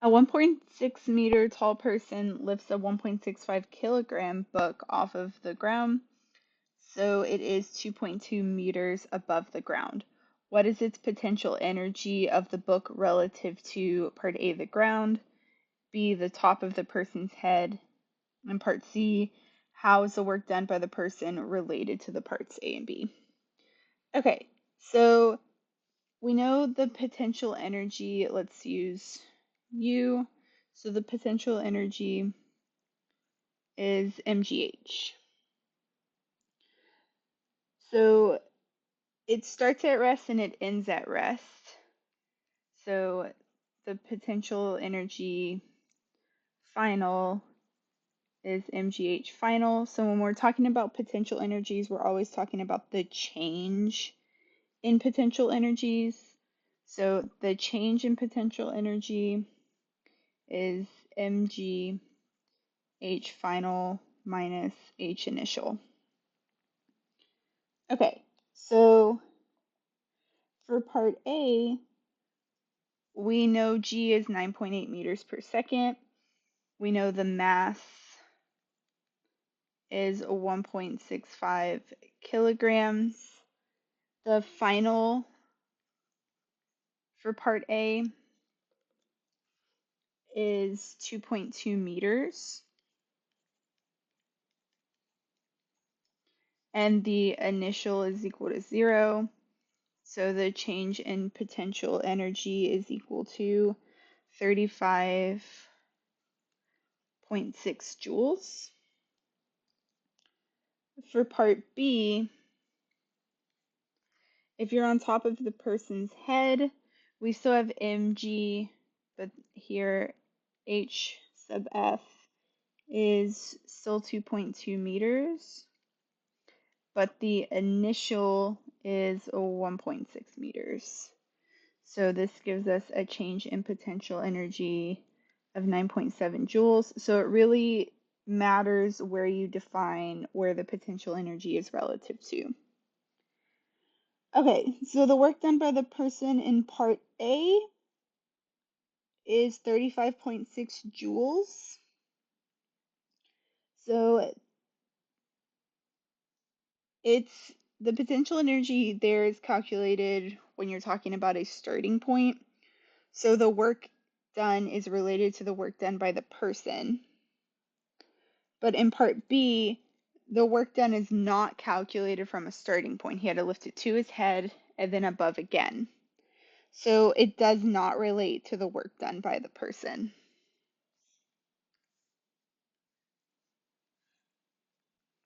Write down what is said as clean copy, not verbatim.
A 1.6 meter tall person lifts a 1.65 kilogram book off of the ground, so it is 2.2 meters above the ground. What is its potential energy of the book relative to part A, the ground, B, the top of the person's head, and part C, how is the work done by the person related to the parts A and B? Okay, so we know the potential energy. Let's use U. So the potential energy is mgh. So it starts at rest and it ends at rest. So the potential energy final is mgh final. So when we're talking about potential energies, we're always talking about the change in potential energies. So the change in potential energy is mg H final minus H initial. Okay, so for part A, we know G is 9.8 meters per second. We know the mass is 1.65 kilograms. The final for part A is 2.2 meters. And the initial is equal to 0. So the change in potential energy is equal to 35.6 joules. For part B, if you're on top of the person's head, we still have mg, but here h sub f is still 2.2 meters, but the initial is 1.6 meters. So this gives us a change in potential energy of 9.7 joules. So it really matters where you define where the potential energy is relative to. Okay, so the work done by the person in part A is 35.6 joules. So it's the potential energy there is calculated when you're talking about a starting point. So the work done is related to the work done by the person. But in part B, the work done is not calculated from a starting point. He had to lift it to his head and then above again. So it does not relate to the work done by the person.